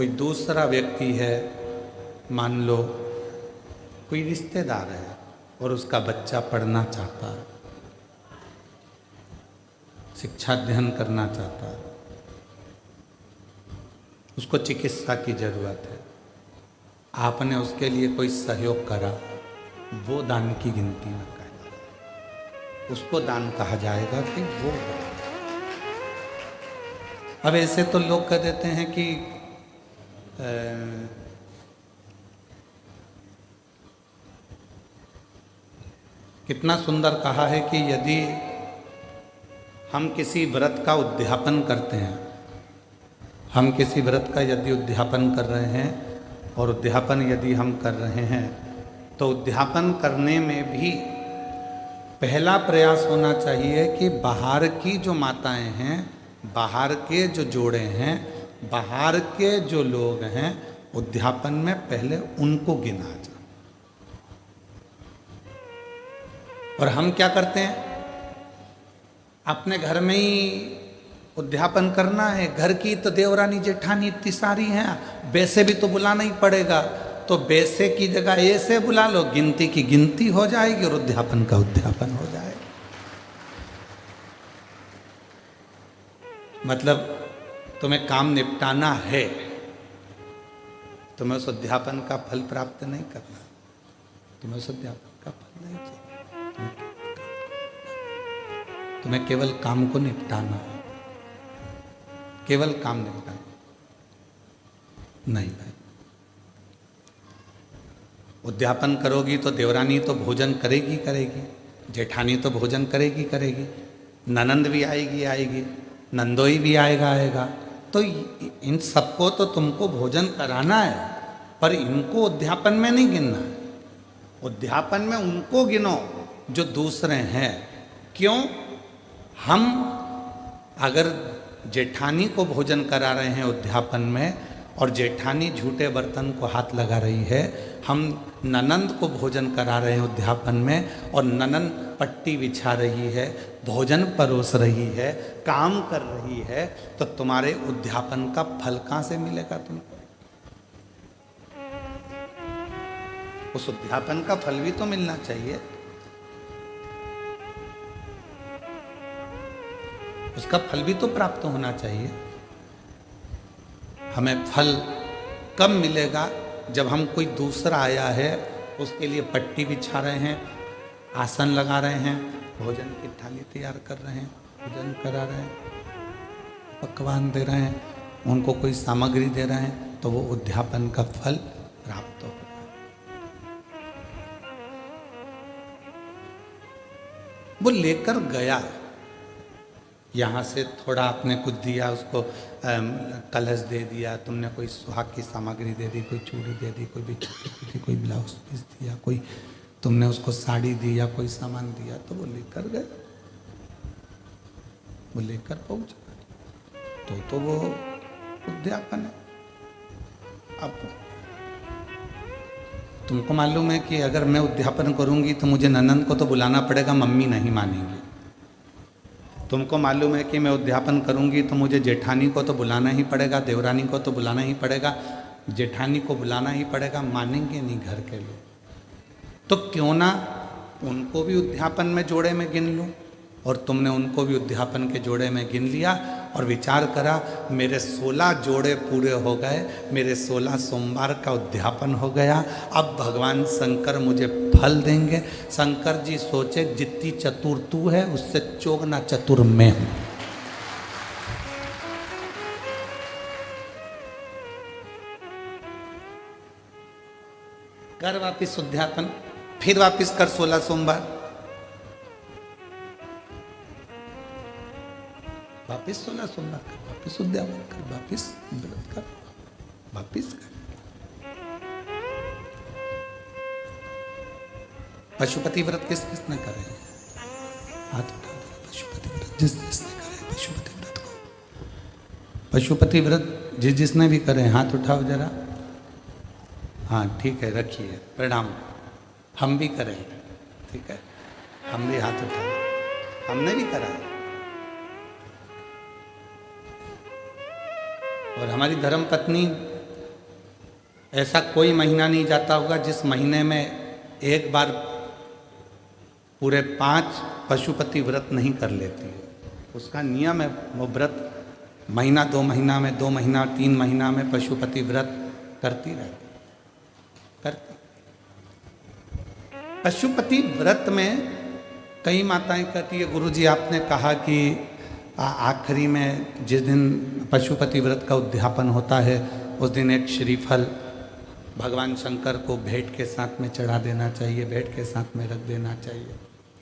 कोई दूसरा व्यक्ति है, मान लो कोई रिश्तेदार है और उसका बच्चा पढ़ना चाहता है, शिक्षा अध्ययन करना चाहता है, उसको चिकित्सा की जरूरत है, आपने उसके लिए कोई सहयोग करा, वो दान की गिनती में कहेगा, उसको दान कहा जाएगा कि वो दान। अब ऐसे तो लोग कह देते हैं कि कितना सुंदर कहा है कि यदि हम किसी व्रत का उद्यापन करते हैं, हम किसी व्रत का यदि उद्यापन कर रहे हैं और उद्यापन यदि हम कर रहे हैं तो उद्यापन करने में भी पहला प्रयास होना चाहिए कि बाहर की जो माताएं हैं, बाहर के जो जोड़े हैं, बाहर के जो लोग हैं, उद्यापन में पहले उनको गिना जाए। और हम क्या करते हैं, अपने घर में ही उद्यापन करना है, घर की तो देवरानी जेठानी इतनी सारी हैं, वैसे भी तो बुलाना ही पड़ेगा, तो वैसे की जगह ऐसे बुला लो, गिनती की गिनती हो जाएगी और उद्यापन का उद्यापन हो जाएगा। मतलब तुम्हें काम निपटाना है, तुम्हें उस उद्यापन का फल प्राप्त नहीं करना, तुम्हें उस उद्यापन का फल नहीं चाहिए, तुम्हें केवल काम को निपटाना है, केवल काम निपटाना नहीं भाई। उद्यापन करोगी तो देवरानी तो भोजन करेगी करेगी, जेठानी तो भोजन करेगी करेगी, ननंद भी आएगी, नंदोई भी आएगा, तो इन सबको तो तुमको भोजन कराना है, पर इनको उद्यापन में नहीं गिनना है। उद्यापन में उनको गिनो जो दूसरे हैं। क्यों? हम अगर जेठानी को भोजन करा रहे हैं उद्यापन में और जेठानी झूठे बर्तन को हाथ लगा रही है, हम ननंद को भोजन करा रहे हैं उद्यापन में और ननंद पट्टी बिछा रही है, भोजन परोस रही है, काम कर रही है, तो तुम्हारे उद्यापन का फल कहां से मिलेगा तुमको? उस उद्यापन का फल भी तो मिलना चाहिए, उसका फल भी तो प्राप्त होना चाहिए। हमें फल कब मिलेगा? जब हम कोई दूसरा आया है उसके लिए पट्टी बिछा रहे हैं, आसन लगा रहे हैं, भोजन की थाली तैयार कर रहे हैं, भोजन करा रहे हैं, पकवान दे रहे हैं, उनको कोई सामग्री दे रहे हैं, तो वो उद्यापन का फल प्राप्त होगा। वो लेकर गया, यहाँ से थोड़ा आपने कुछ दिया, उसको कलश दे दिया, तुमने कोई सुहाग की सामग्री दे दी, कोई चूड़ी दे दी, कोई बिछुड़ी, कोई ब्लाउज पीस दिया, कोई तुमने उसको साड़ी दी या कोई सामान दिया, तो वो लेकर गए, वो लेकर पहुंच गए, तो वो उद्यापन है। अब तुमको मालूम है कि अगर मैं उद्यापन करूंगी तो मुझे ननंद को तो बुलाना पड़ेगा, मम्मी नहीं मानेंगी। तुमको मालूम है कि मैं उद्यापन करूंगी तो मुझे जेठानी को तो बुलाना ही पड़ेगा, देवरानी को तो बुलाना ही पड़ेगा, जेठानी को बुलाना ही पड़ेगा, मानेंगे नहीं घर के लोग। तो क्यों ना उनको भी उद्यापन में जोड़े में गिन लूं, और तुमने उनको भी उद्यापन के जोड़े में गिन लिया और विचार करा, मेरे 16 जोड़े पूरे हो गए, मेरे 16 सोमवार का उद्यापन हो गया, अब भगवान शंकर मुझे फल देंगे। शंकर जी सोचे, जितनी चतुर तू है उससे चौगुना चतुर मैं हूं। कर वापिस उद्यापन, फिर वापिस कर 16 सोमवार, वापिस 16 सोमवार कर, वापिस उद्यापन कर, वापिस व्रत कर, वापिस कर। पशुपति व्रत किस किसने करे? हाथ उठा दो। पशुपति व्रत जिस जिसने करे पशुपति व्रत को, पशुपति व्रत जिस जिसने भी करे हाथ उठाओ जरा। हाँ ठीक है, रखिए, प्रणाम। हम भी करें, ठीक है, हम भी हाथ उठाए, हमने भी करा है। और हमारी धर्म पत्नी ऐसा कोई महीना नहीं जाता होगा जिस महीने में एक बार पूरे 5 पशुपति व्रत नहीं कर लेती है। उसका नियम है, वो व्रत महीना 2 महीना में, 2 महीना 3 महीना में पशुपति व्रत करती रहती करती। पशुपति व्रत में कई माताएं कहती है, गुरुजी आपने कहा कि आखिरी में जिस दिन पशुपति व्रत का उद्यापन होता है उस दिन एक श्रीफल भगवान शंकर को भेंट के साथ में चढ़ा देना चाहिए, भेंट के साथ में रख देना चाहिए।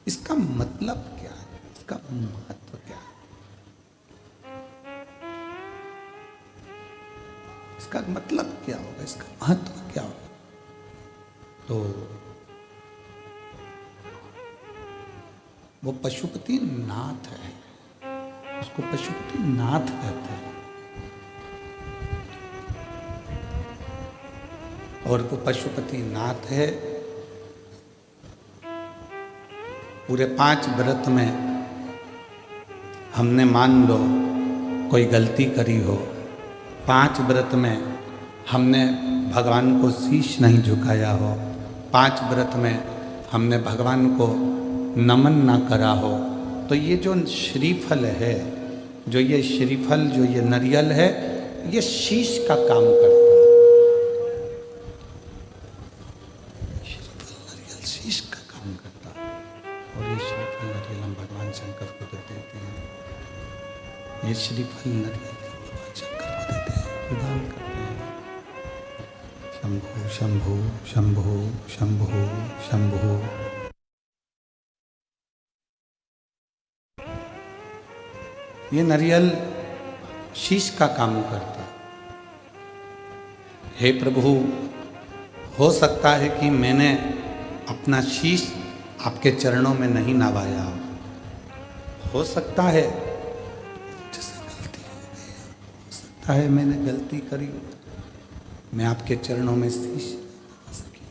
इसका मतलब क्या है? इसका महत्व क्या है? इसका मतलब क्या होगा? इसका महत्व क्या होगा? तो वो पशुपति नाथ है, उसको पशुपति नाथ कहते हैं। और वो पशुपति नाथ है। पूरे 5 व्रत में हमने मान लो कोई गलती करी हो, 5 व्रत में हमने भगवान को शीश नहीं झुकाया हो, 5 व्रत में हमने भगवान को नमन ना करा हो, तो ये जो श्रीफल है, जो ये श्रीफल, जो ये नारियल है, ये शीश का काम करता है। श्रीफल नारियल शीश का काम करता है। और ये श्रीफल नारियल हम भगवान शंकर को देते हैं। ये श्रीफल नारियल भगवान शंकर को देते हैं, प्रदान करते हैं। शंभो शंभो शंभो शंभो शंभो। ये नारियल शीश का काम करता। हे प्रभु, हो सकता है कि मैंने अपना शीश आपके चरणों में नहीं नवाया, हो सकता है जैसे गलती हो गई, हो सकता है मैंने गलती करी, मैं आपके चरणों में शीश नवा सकी,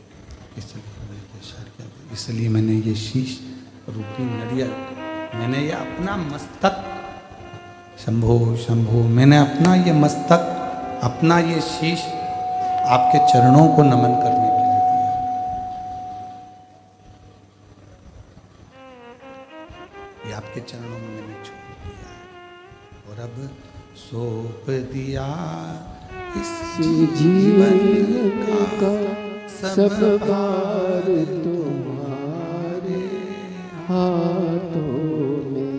इसलिए मैंने ये शीश रूपी नारियल, मैंने ये अपना मस्तक, शंभो शंभो, मैंने अपना ये मस्तक, अपना ये शीश आपके चरणों को नमन करने के लिए दिया। ये आपके चरणों में मैंने छोड़ दिया और अब सौंप दिया इस जीवन का सब भार तुम्हारे हाथों में।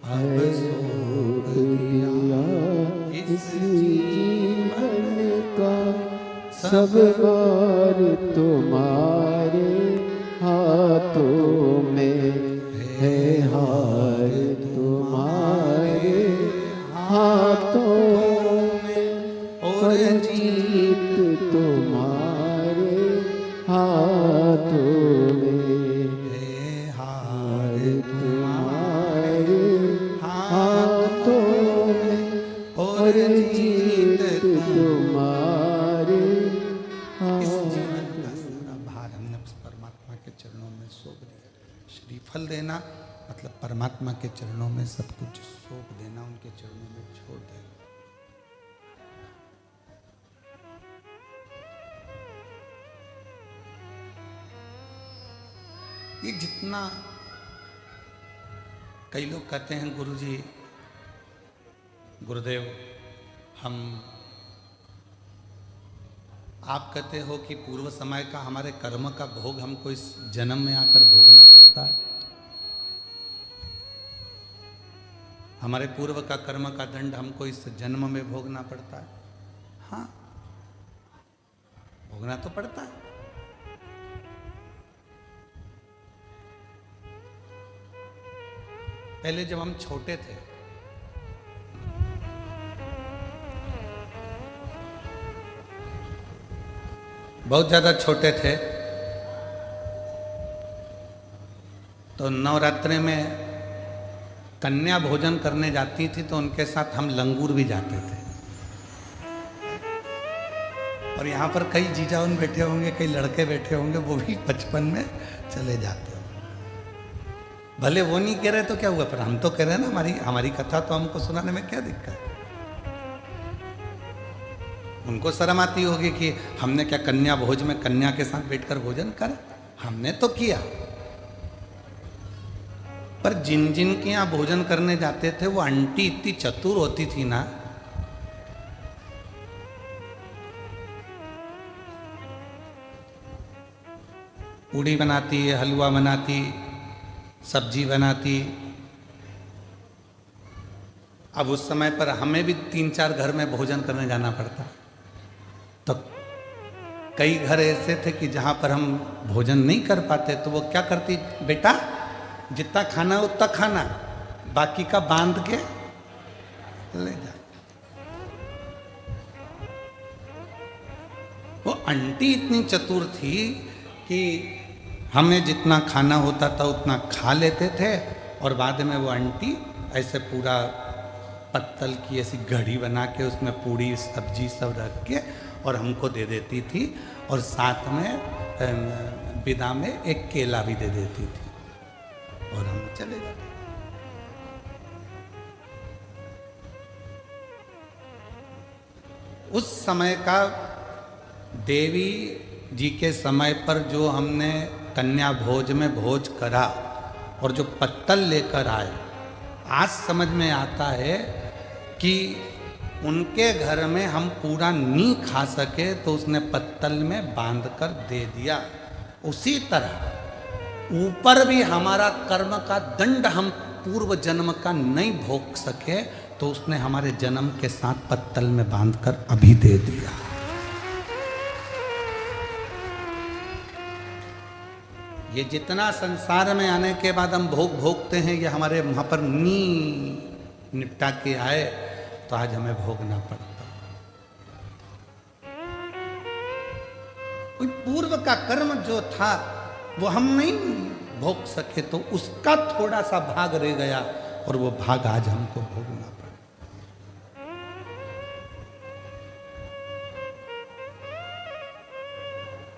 अब इस जीवन का सब भार तुम्हारे हाथों में है, हार तुम्हारे हाथों में और जीत तुम्हारे हाथों में है, हार तुम्हारे हाथों में और जीत तुम्हारे। इस जीवन का सारा भार हमने परमात्मा के चरणों में सौंप दिया। श्रीफल देना मतलब परमात्मा के चरणों में सब कुछ सौंप देना, उनके चरणों में छोड़ देना। ये जितना, कई लोग कहते हैं गुरुजी, गुरुदेव, हम, आप कहते हो कि पूर्व समय का हमारे कर्म का भोग हमको इस जन्म में आकर भोगना पड़ता है, हमारे पूर्व का कर्म का दंड हमको इस जन्म में भोगना पड़ता है। हाँ, भोगना तो पड़ता है। पहले जब हम छोटे थे, बहुत ज्यादा छोटे थे, तो नवरात्रि में कन्या भोजन करने जाती थी तो उनके साथ हम लंगूर भी जाते थे। और यहाँ पर कई जीजाउन बैठे होंगे, कई लड़के बैठे होंगे, वो भी बचपन में चले जाते हो। भले वो नहीं कह रहे तो क्या हुआ, पर हम तो कह रहे हैं ना, हमारी कथा तो हमको सुनाने में क्या दिक्कत है। उनको शर्म आती होगी कि हमने क्या कन्या भोज में कन्या के साथ बैठकर भोजन कर, हमने तो किया। पर जिन जिन के यहाँ भोजन करने जाते थे वो आंटी इतनी चतुर होती थी ना, पूड़ी बनाती, हलवा बनाती, सब्जी बनाती। अब उस समय पर हमें भी 3-4 घर में भोजन करने जाना पड़ता, तो कई घर ऐसे थे कि जहाँ पर हम भोजन नहीं कर पाते तो वो क्या करती, बेटा जितना खाना उतना खाना, बाकी का बांध के ले जा। वो आंटी इतनी चतुर थी कि हमें जितना खाना होता था उतना खा लेते थे, और बाद में वो आंटी ऐसे पूरा पत्तल की ऐसी घड़ी बना के उसमें पूड़ी सब्जी सब रख के और हमको दे देती थी, और साथ में विदा में एक केला भी दे देती थी, और हम चले जाते। उस समय का देवी जी के समय पर जो हमने कन्या भोज में भोज करा और जो पत्तल लेकर आए, आज समझ में आता है कि उनके घर में हम पूरा नहीं खा सके तो उसने पत्तल में बांध कर दे दिया। उसी तरह ऊपर भी हमारा कर्म का दंड हम पूर्व जन्म का नहीं भोग सके तो उसने हमारे जन्म के साथ पत्तल में बांधकर अभी दे दिया। ये जितना संसार में आने के बाद हम भोगते हैं, ये हमारे वहां पर नी निपटा के आए तो आज हमें भोगना पड़ता। कोई पूर्व का कर्म जो था वो हम नहीं भोग सके तो उसका थोड़ा सा भाग रह गया, और वो भाग आज हमको भोगना पड़ा।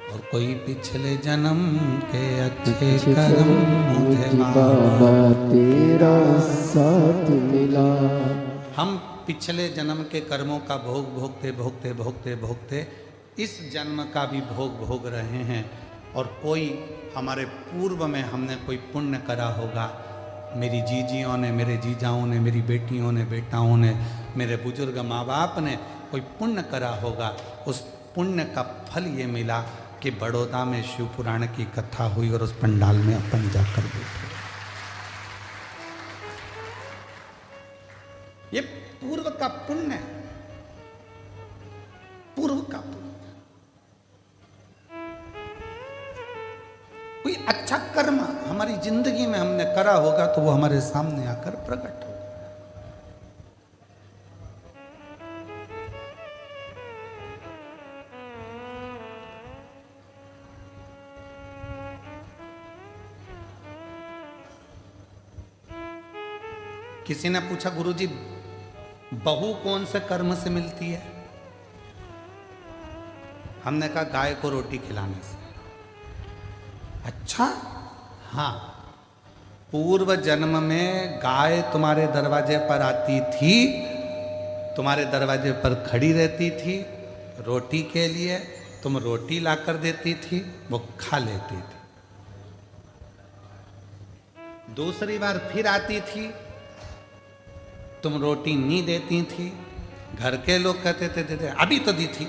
और कोई पिछले जन्म के अच्छे कर्म मुझे बाबा तेरा साथ मिला। हम पिछले जन्म के कर्मों का भोग भोगते भोगते भोगते भोगते इस जन्म का भी भोग रहे हैं, और कोई हमारे पूर्व में हमने कोई पुण्य करा होगा, मेरी जीजियों ने, मेरे जीजाओं ने, मेरी बेटियों ने, बेटाओं ने, मेरे बुजुर्ग माँ बाप ने कोई पुण्य करा होगा। उस पुण्य का फल ये मिला कि बड़ौदा में शिव पुराण की कथा हुई और उस पंडाल में अपन जाकर बैठे। ये पूर्व का पुण्य, पूर्व का पुण्य। कोई अच्छा कर्म हमारी जिंदगी में हमने करा होगा तो वो हमारे सामने आकर प्रकट होगा। किसी ने पूछा, गुरुजी बहू कौन से कर्म से मिलती है? हमने कहा गाय को रोटी खिलाने से। अच्छा, हाँ, पूर्व जन्म में गाय तुम्हारे दरवाजे पर आती थी, तुम्हारे दरवाजे पर खड़ी रहती थी रोटी के लिए, तुम रोटी लाकर देती थी, वो खा लेती थी। दूसरी बार फिर आती थी, तुम रोटी नहीं देती थी, घर के लोग कहते थे अभी तो दी थी,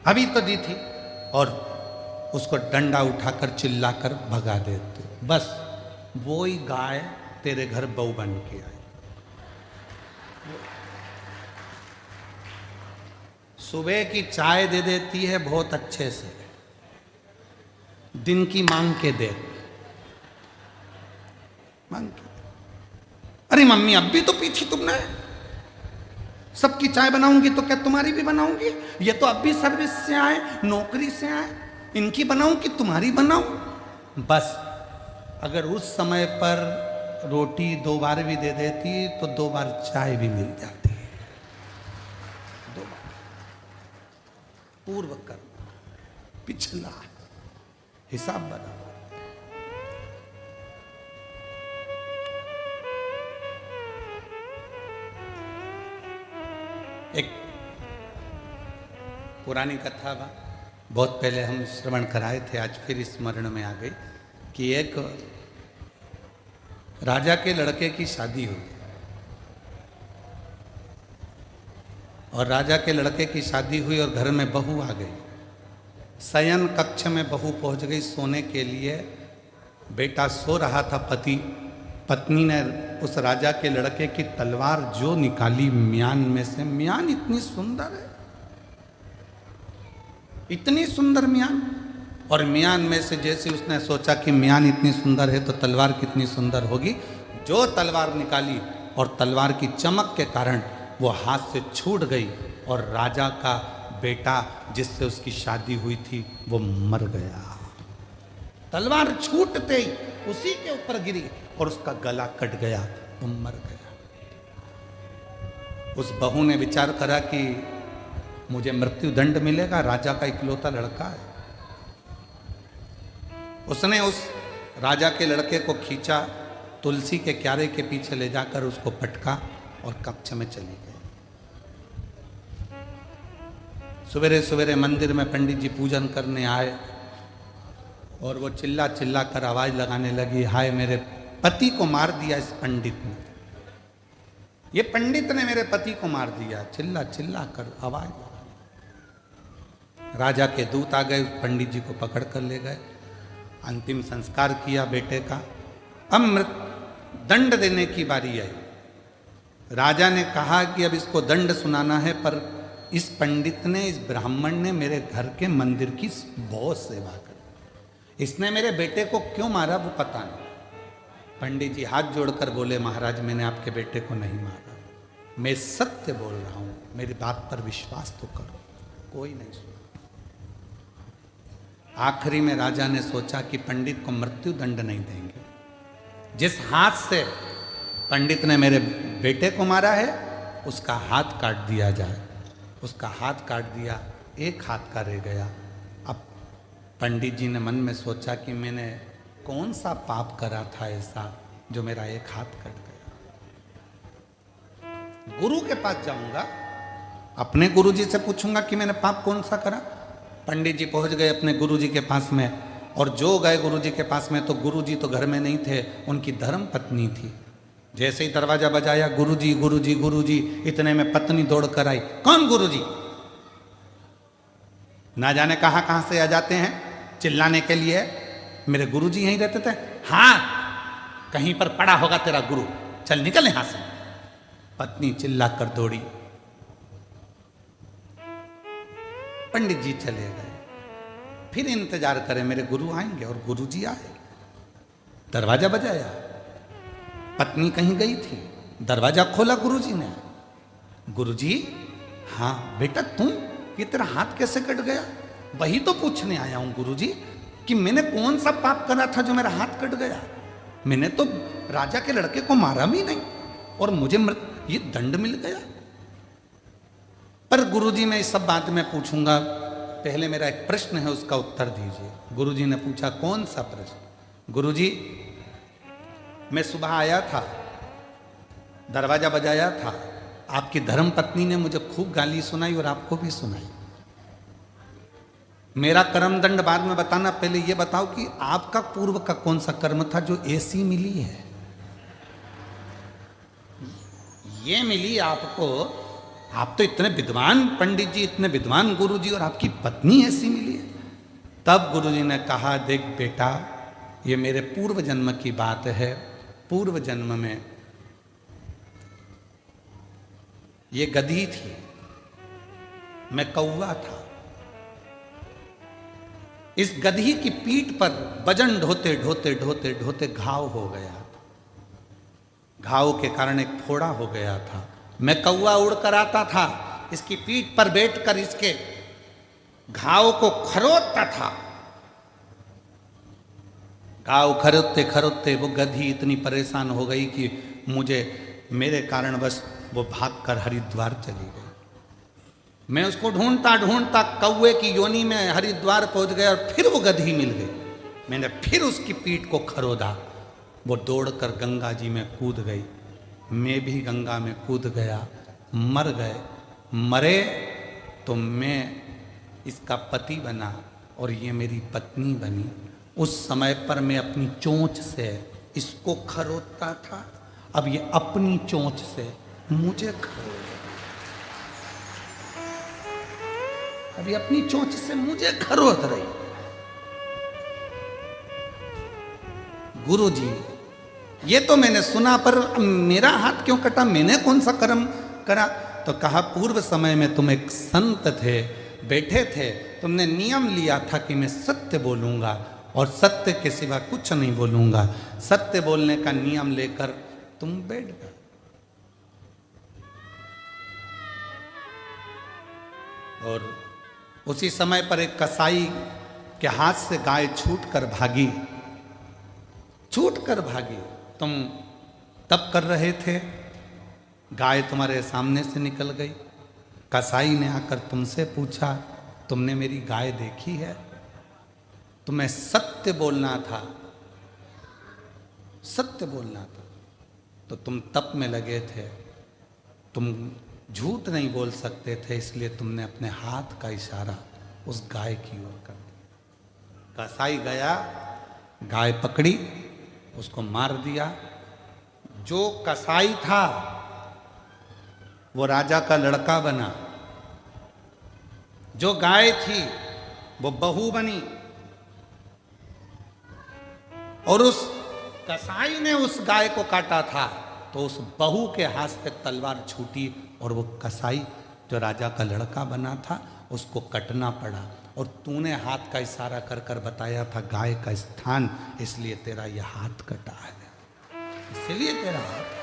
अभी तो दी थी, और उसको डंडा उठाकर चिल्लाकर भगा देते। बस वो ही गाय तेरे घर बहू बन के आई। सुबह की चाय दे देती है बहुत अच्छे से, दिन की मांग के दे, मांग के। अरे मम्मी अब भी तो पी थी तुमने, सबकी चाय बनाऊंगी तो क्या तुम्हारी भी बनाऊंगी? ये तो अब भी सर्विस से आए, नौकरी से आए, इनकी बनाऊं कि तुम्हारी बनाऊं? बस अगर उस समय पर रोटी 2 बार भी दे देती तो 2 बार चाय भी मिल जाती है। 2 बार। पूर्व कर्म, पिछला हिसाब बना। एक पुरानी कथा बा, बहुत पहले हम श्रवण कराए थे, आज फिर स्मरण में आ गई कि एक राजा के लड़के की शादी हुई और राजा के लड़के की शादी हुई और घर में बहू आ गई। शयन कक्ष में बहू पहुंच गई सोने के लिए। बेटा सो रहा था, पत्नी ने उस राजा के लड़के की तलवार जो निकाली म्यान में से। म्यान इतनी सुंदर है, इतनी सुंदर म्यान, और म्यान में से जैसे उसने सोचा कि म्यान इतनी सुंदर है तो तलवार कितनी सुंदर होगी, जो तलवार निकाली और तलवार की चमक के कारण वो हाथ से छूट गई और राजा का बेटा जिससे उसकी शादी हुई थी वो मर गया। तलवार छूटते ही उसी के ऊपर गिरी और उसका गला कट गया, वो मर गया। उस बहू ने विचार करा कि मुझे मृत्यु दंड मिलेगा, राजा का इकलौता लड़का है। उसने उस राजा के लड़के को खींचा, तुलसी के क्यारे के पीछे ले जाकर उसको पटका और कक्ष में चली गई। सवेरे सवेरे मंदिर में पंडित जी पूजन करने आए और वो चिल्ला चिल्ला कर आवाज लगाने लगी, हाय मेरे पति को मार दिया इस पंडित ने, ये पंडित ने मेरे पति को मार दिया। चिल्ला चिल्ला कर आवाज लगा। राजा के दूत आ गए, पंडित जी को पकड़ कर ले गए, अंतिम संस्कार किया बेटे का। अब दंड देने की बारी आई। राजा ने कहा कि अब इसको दंड सुनाना है, पर इस पंडित ने, इस ब्राह्मण ने मेरे घर के मंदिर की बहुत सेवा करी, इसने मेरे बेटे को क्यों मारा वो पता नहीं। पंडित जी हाथ जोड़कर बोले, महाराज मैंने आपके बेटे को नहीं मारा, मैं सत्य बोल रहा हूं, मेरी बात पर विश्वास तो करो। कोई नहीं सुना। आखिरी में राजा ने सोचा कि पंडित को मृत्यु दंड नहीं देंगे, जिस हाथ से पंडित ने मेरे बेटे को मारा है उसका हाथ काट दिया जाए। उसका हाथ काट दिया, एक हाथ का रह गया। अब पंडित जी ने मन में सोचा कि मैंने कौन सा पाप करा था ऐसा जो मेरा एक हाथ कट गया। गुरु के पास जाऊंगा, अपने गुरु जी से पूछूंगा कि मैंने पाप कौन सा करा। पंडित जी पहुंच गए अपने गुरु जी के पास में, और जो गए गुरु जी के पास में तो गुरु जी तो घर में नहीं थे, उनकी धर्म पत्नी थी। जैसे ही दरवाजा बजाया, गुरु जी गुरु जी गुरु जी, इतने में पत्नी दौड़ कर आई। कौन गुरु जी? ना जाने कहां कहां से आ जाते हैं चिल्लाने के लिए। मेरे गुरु जी यहीं रहते थे। हाँ, कहीं पर पड़ा होगा तेरा गुरु, चल निकल यहां से। पत्नी चिल्ला कर दौड़ी। पंडित जी चले गए। फिर इंतजार करें मेरे गुरु आएंगे, और गुरु जी आए। दरवाजा बजाया, पत्नी कहीं गई थी, दरवाजा खोला गुरुजी ने। गुरुजी, हाँ बेटा तुम, ये तेरा हाथ कैसे कट गया? वही तो पूछने आया हूं गुरुजी कि मैंने कौन सा पाप करा था जो मेरा हाथ कट गया। मैंने तो राजा के लड़के को मारा भी नहीं और मुझे ये दंड मिल गया। पर गुरुजी मैं इस सब बात में पूछूंगा, पहले मेरा एक प्रश्न है उसका उत्तर दीजिए। गुरुजी ने पूछा, कौन सा प्रश्न? गुरुजी, मैं सुबह आया था, दरवाजा बजाया था, आपकी धर्म पत्नी ने मुझे खूब गाली सुनाई और आपको भी सुनाई। मेरा कर्म दंड बाद में बताना, पहले ये बताओ कि आपका पूर्व का कौन सा कर्म था जो ऐसी मिली है? ये मिली आपको, आप तो इतने विद्वान पंडित जी, इतने विद्वान गुरुजी, और आपकी पत्नी ऐसी मिली है। तब गुरुजी ने कहा, देख बेटा, ये मेरे पूर्व जन्म की बात है। पूर्व जन्म में ये गधी थी, मैं कौवा था। इस गधी की पीठ पर वजन ढोते ढोते ढोते ढोते घाव हो गया था। घाव के कारण एक फोड़ा हो गया था। मैं कौवा उड़कर आता था, इसकी पीठ पर बैठकर इसके घाव को खरोदता था। घाव खरोदते खरोदते वो गधी इतनी परेशान हो गई कि मेरे कारण बस वो भागकर हरिद्वार चली गई। मैं उसको ढूंढता ढूंढता कौवे की योनि में हरिद्वार पहुंच गया और फिर वो गधी मिल गई। मैंने फिर उसकी पीठ को खरोदा, वो दौड़कर गंगा जी में कूद गई। मैं भी गंगा में कूद गया, मर गए। मरे तो मैं इसका पति बना और ये मेरी पत्नी बनी, उस समय पर मैं अपनी चोंच से इसको खरोदता था, अब ये अपनी चोंच से मुझे खरोद, अभी अपनी चोंच से मुझे खरोद रही। गुरुजी, ये तो मैंने सुना, पर मेरा हाथ क्यों कटा, मैंने कौन सा कर्म करा? तो कहा, पूर्व समय में तुम एक संत थे, बैठे थे, तुमने नियम लिया था कि मैं सत्य बोलूंगा और सत्य के सिवा कुछ नहीं बोलूंगा। सत्य बोलने का नियम लेकर तुम बैठ गए। और उसी समय पर एक कसाई के हाथ से गाय छूट कर भागी, छूट कर भागी। तुम तप कर रहे थे, गाय तुम्हारे सामने से निकल गई। कसाई ने आकर तुमसे पूछा, तुमने मेरी गाय देखी है? तुम्हें सत्य बोलना था, सत्य बोलना था, तो तुम तप में लगे थे, तुम झूठ नहीं बोल सकते थे, इसलिए तुमने अपने हाथ का इशारा उस गाय की ओर कर दिया। कसाई गया, गाय पकड़ी, उसको मार दिया। जो कसाई था वो राजा का लड़का बना, जो गाय थी वो बहू बनी, और उस कसाई ने उस गाय को काटा था तो उस बहू के हाथ से तलवार छूटी और वो कसाई जो राजा का लड़का बना था उसको कटना पड़ा। और तूने हाथ का इशारा कर कर बताया था गाय का स्थान, इसलिए तेरा यह हाथ कटा है, इसलिए तेरा हाथ।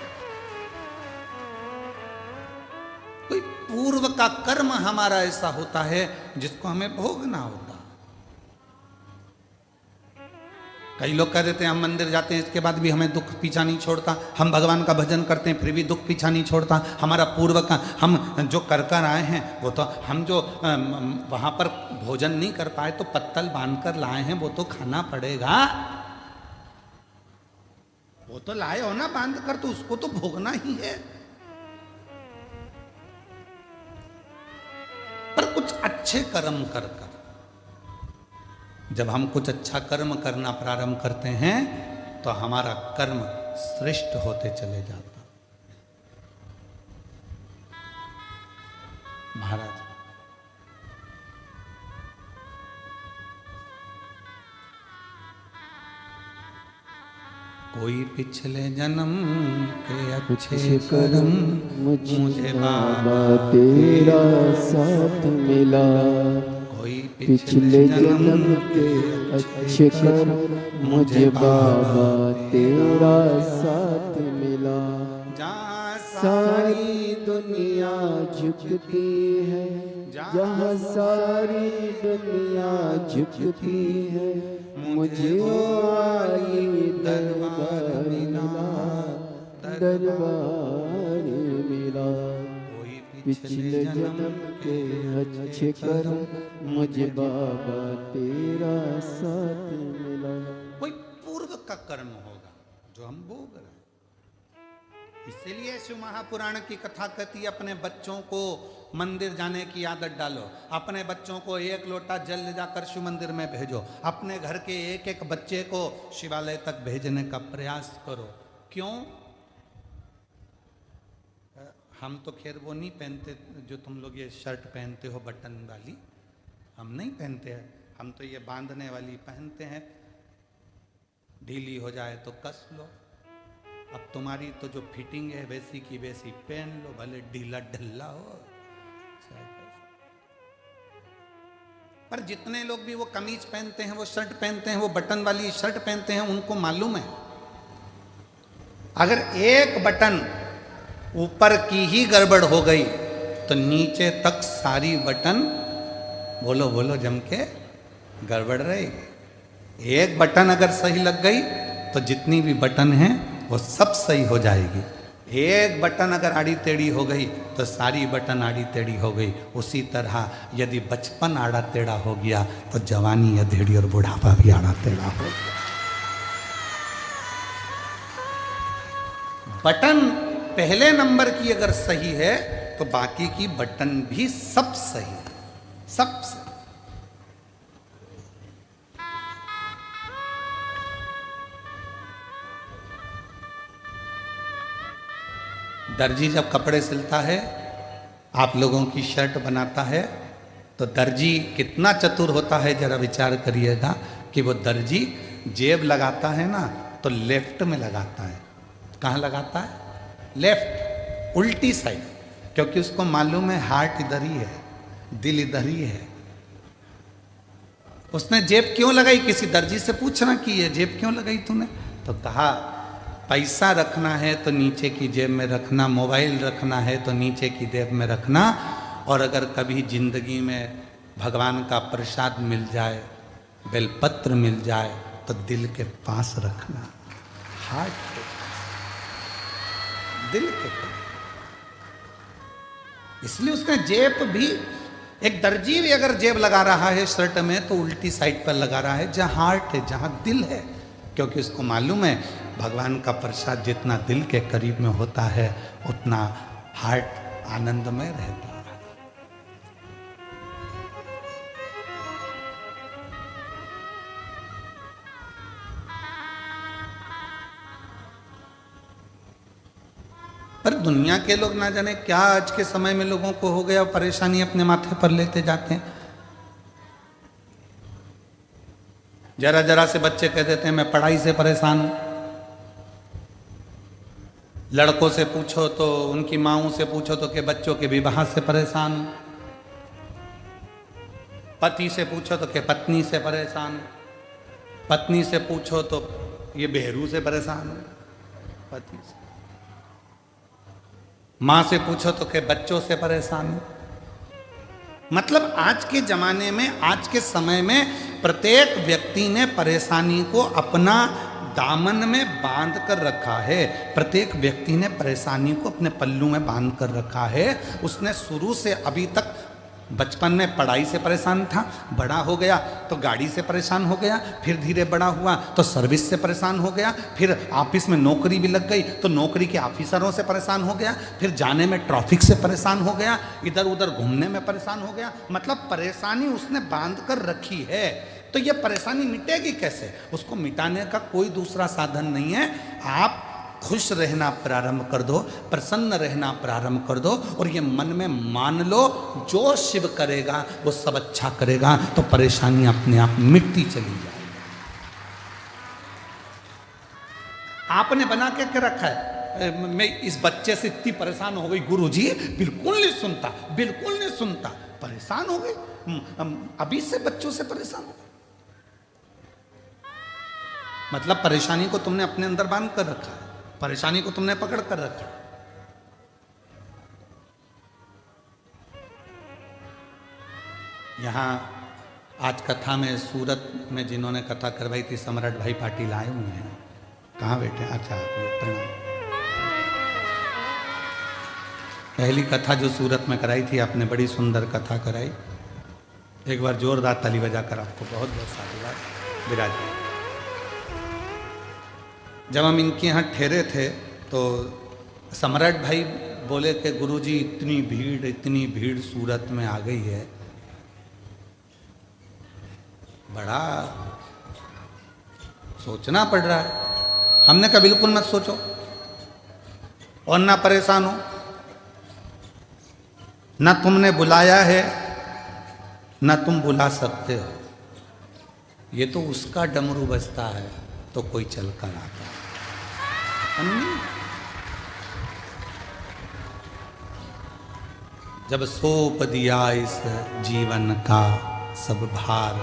कोई पूर्व का कर्म हमारा ऐसा होता है जिसको हमें भोगना होता। कई लोग कह देते हैं हम मंदिर जाते हैं इसके बाद भी हमें दुख पीछा नहीं छोड़ता, हम भगवान का भजन करते हैं फिर भी दुख पीछा नहीं छोड़ता। हमारा पूर्व का हम जो कर कर आए हैं वो तो हम जो वहां पर भोजन नहीं कर पाए तो पत्तल बांध कर लाए हैं, वो तो खाना पड़ेगा, वो तो लाए हो ना बांध कर, तो उसको तो भोगना ही है। पर कुछ अच्छे कर्म कर कर, जब हम कुछ अच्छा कर्म करना प्रारंभ करते हैं तो हमारा कर्म श्रेष्ठ होते चले जाता। महाराज, कोई पिछले जन्म के अच्छे कर्म मुझे बाबा तेरा साथ मिला, पिछले जन्म के अच्छे कर्म मुझे बाबा तेरा साथ मिला। सारी दुनिया झुकती है, जहाँ सारी दुनिया झुकती है, मुझे वाली दरबार मिला, दरबार मिला। पिछले जन्म के अच्छे कर्म मुझे बाबा तेरा साथ मिला। कोई पूर्व का कर्म होगा जो हम भोग रहे हैं। इसीलिए शिव महापुराण की कथा कहती है अपने बच्चों को मंदिर जाने की आदत डालो, अपने बच्चों को एक लोटा जल ले जाकर शिव मंदिर में भेजो, अपने घर के एक एक बच्चे को शिवालय तक भेजने का प्रयास करो। क्यों? हम तो खैर वो नहीं पहनते जो तुम लोग ये शर्ट पहनते हो बटन वाली, हम नहीं पहनते हैं, हम तो ये बांधने वाली पहनते हैं, ढीली हो जाए तो कस लो। अब तुम्हारी तो जो फिटिंग है वैसी की वैसी पहन लो, भले ढीला ढिल्ला हो। पर जितने लोग भी वो कमीज पहनते हैं, वो शर्ट पहनते हैं, वो बटन वाली शर्ट पहनते हैं, उनको मालूम है अगर एक बटन ऊपर की ही गड़बड़ हो गई तो नीचे तक सारी बटन बोलो बोलो जम के गड़बड़ रहेगी। एक बटन अगर सही लग गई तो जितनी भी बटन है वो सब सही हो जाएगी। एक बटन अगर आड़ी टेढ़ी हो गई तो सारी बटन आड़ी टेढ़ी हो गई। उसी तरह यदि बचपन आड़ा टेढ़ा हो गया तो जवानी अधेड़ी और बुढ़ापा भी आड़ा टेढ़ा हो गया। बटन पहले नंबर की अगर सही है तो बाकी की बटन भी सब सही है, सब सही। दर्जी जब कपड़े सिलता है, आप लोगों की शर्ट बनाता है, तो दर्जी कितना चतुर होता है, जरा विचार करिएगा कि वो दर्जी जेब लगाता है ना तो लेफ्ट में लगाता है। कहाँ लगाता है? लेफ्ट, उल्टी साइड, क्योंकि उसको मालूम है हार्ट इधर ही है, दिल इधर ही है। उसने जेब क्यों लगाई? किसी दर्जी से पूछना कि ये जेब क्यों लगाई तूने? तो कहा पैसा रखना है तो नीचे की जेब में रखना, मोबाइल रखना है तो नीचे की जेब में रखना, और अगर कभी जिंदगी में भगवान का प्रसाद मिल जाए, बेलपत्र मिल जाए, तो दिल के पास रखना, हार्ट के पास, दिल के पास। इसलिए उसने जेब भी, एक दर्जी भी अगर जेब लगा रहा है शर्ट में तो उल्टी साइड पर लगा रहा है, जहां हार्ट है, जहां दिल है, क्योंकि उसको मालूम है भगवान का प्रसाद जितना दिल के करीब में होता है उतना हार्ट आनंद में रहता है। पर दुनिया के लोग ना जाने क्या आज के समय में लोगों को हो गया, परेशानी अपने माथे पर लेते जाते हैं। जरा जरा से बच्चे कह देते हैं मैं पढ़ाई से परेशान हूं। लड़कों से पूछो तो, उनकी माओं से पूछो तो कि बच्चों के विवाह से परेशान हूं। पति से पूछो तो कि पत्नी से परेशान हूं। पत्नी से पूछो तो ये बेहरू से परेशान हूं, पति से। मां से पूछो तो कि बच्चों से परेशान हूं। मतलब आज के जमाने में, आज के समय में प्रत्येक व्यक्ति ने परेशानी को अपना दामन में बांध कर रखा है। प्रत्येक व्यक्ति ने परेशानी को अपने पल्लू में बांध कर रखा है। उसने शुरू से अभी तक, बचपन में पढ़ाई से परेशान था, बड़ा हो गया तो गाड़ी से परेशान हो गया, फिर धीरे बड़ा हुआ तो सर्विस से परेशान हो गया, फिर ऑफिस में नौकरी भी लग गई तो नौकरी के ऑफिसरों से परेशान हो गया, फिर जाने में ट्रैफिक से परेशान हो गया, इधर उधर घूमने में परेशान हो गया। मतलब परेशानी उसने बांध कर रखी है। तो ये परेशानी मिटेगी कैसे? उसको मिटाने का कोई दूसरा साधन नहीं है। आप खुश रहना प्रारंभ कर दो, प्रसन्न रहना प्रारंभ कर दो, और ये मन में मान लो जो शिव करेगा वो सब अच्छा करेगा, तो परेशानी अपने आप मिटती चली जाएगी। आपने बना के रखा है मैं इस बच्चे से इतनी परेशान हो गई गुरुजी, बिल्कुल नहीं सुनता, बिल्कुल नहीं सुनता, परेशान हो गई, अभी से बच्चों से परेशान हो गई। मतलब परेशानी को तुमने अपने अंदर बांध कर रखा है, परेशानी को तुमने पकड़ कर रखा। यहां आज कथा में सूरत में जिन्होंने कथा करवाई थी, सम्राट भाई पाटिल आए हुए हैं। कहाँ बैठे? अच्छा, प्रणाम। पहली कथा जो सूरत में कराई थी आपने, बड़ी सुंदर कथा कराई। एक बार जोरदार ताली बजाकर आपको बहुत बहुत साधुवाद। विराज जब हम इनके यहाँ ठहरे थे तो सम्राट भाई बोले कि गुरुजी इतनी भीड़ सूरत में आ गई है, बड़ा सोचना पड़ रहा है। हमने कहा बिल्कुल मत सोचो और ना परेशान हो, ना तुमने बुलाया है ना तुम बुला सकते हो। ये तो उसका डमरू बजता है तो कोई चल कर आता है। जब सौंप दिया इस जीवन का सब भार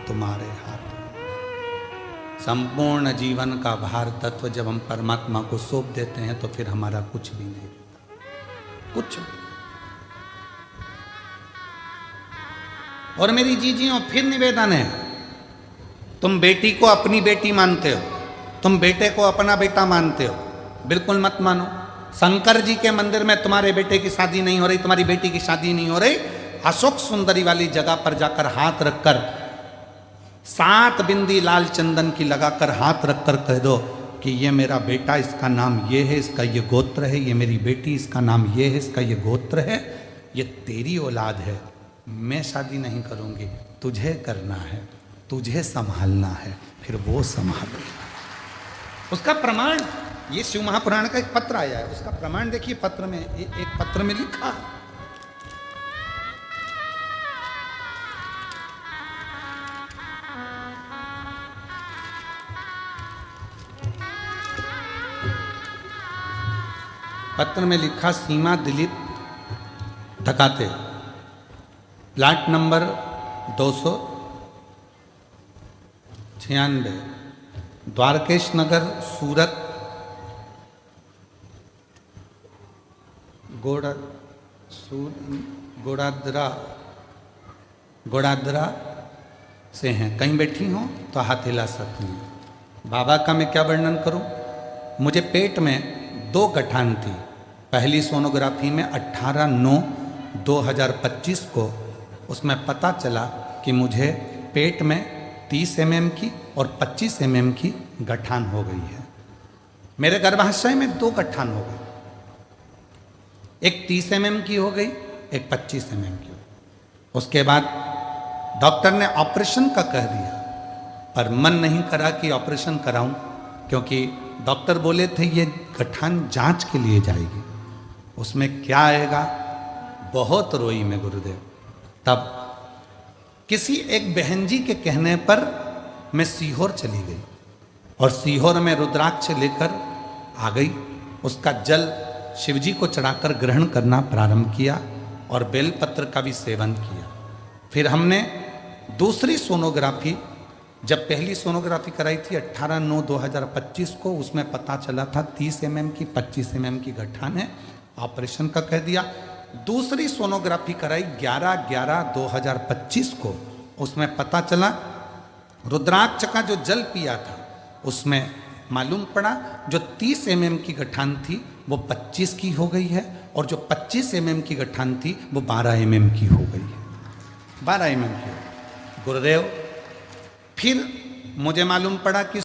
तुम्हारे हाथ में, संपूर्ण जीवन का भार तत्व जब हम परमात्मा को सौंप देते हैं तो फिर हमारा कुछ भी नहीं, कुछ। और मेरी जीजियों फिर निवेदन है, तुम बेटी को अपनी बेटी मानते हो, तुम बेटे को अपना बेटा मानते हो, बिल्कुल मत मानो। शंकर जी के मंदिर में तुम्हारे बेटे की शादी नहीं हो रही, तुम्हारी बेटी की शादी नहीं हो रही, अशोक सुंदरी वाली जगह पर जाकर हाथ रखकर 7 बिंदी लाल चंदन की लगाकर हाथ रखकर कह दो कि ये मेरा बेटा, इसका नाम ये है, इसका ये गोत्र है, ये मेरी बेटी, इसका नाम ये है, इसका ये गोत्र है, ये तेरी औलाद है, मैं शादी नहीं करूँगी, तुझे करना है, तुझे संभालना है, फिर वो संभालेगा। उसका प्रमाण ये शिव महापुराण का एक पत्र आया है, उसका प्रमाण देखिए पत्र में, एक पत्र में लिखा है। पत्र में लिखा, सीमा दिलीप ढकाते, प्लाट नंबर 296, द्वारकेश नगर, सूरत, गोड़ादरा से हैं। कहीं बैठी हो तो हाथ हिला सकती हैं। बाबा का मैं क्या वर्णन करूं। मुझे पेट में 2 गठान थी। पहली सोनोग्राफी में 18/9/2025 को उसमें पता चला कि मुझे पेट में 30 mm की और 25 mm की गठान हो गई है। मेरे गर्भाशय में 2 गठान हो गई, एक 30 mm की हो गई, एक 25 mm की हो गई। उसके बाद डॉक्टर ने ऑपरेशन का कह दिया, पर मन नहीं करा कि ऑपरेशन कराऊं, क्योंकि डॉक्टर बोले थे ये गठान जांच के लिए जाएगी, उसमें क्या आएगा। बहुत रोई मैं गुरुदेव। तब किसी एक बहन जी के कहने पर मैं सीहोर चली गई और सीहोर में रुद्राक्ष लेकर आ गई। उसका जल शिवजी को चढ़ाकर ग्रहण करना प्रारंभ किया और बेलपत्र का भी सेवन किया। फिर हमने दूसरी सोनोग्राफी, जब पहली सोनोग्राफी कराई थी 18/9/2025 को, उसमें पता चला था 30 mm की 25 mm की गठान है, ऑपरेशन का कह दिया। दूसरी सोनोग्राफी कराई 11/11/2025 को, उसमें पता चला रुद्राक्ष का जो जल पिया था उसमें मालूम पड़ा जो 30 mm की गठान थी वो 25 की हो गई है और जो 25 mm की गठान थी वो 12 mm की हो गई है। 12 mm की। गुरुदेव, फिर मुझे मालूम पड़ा कि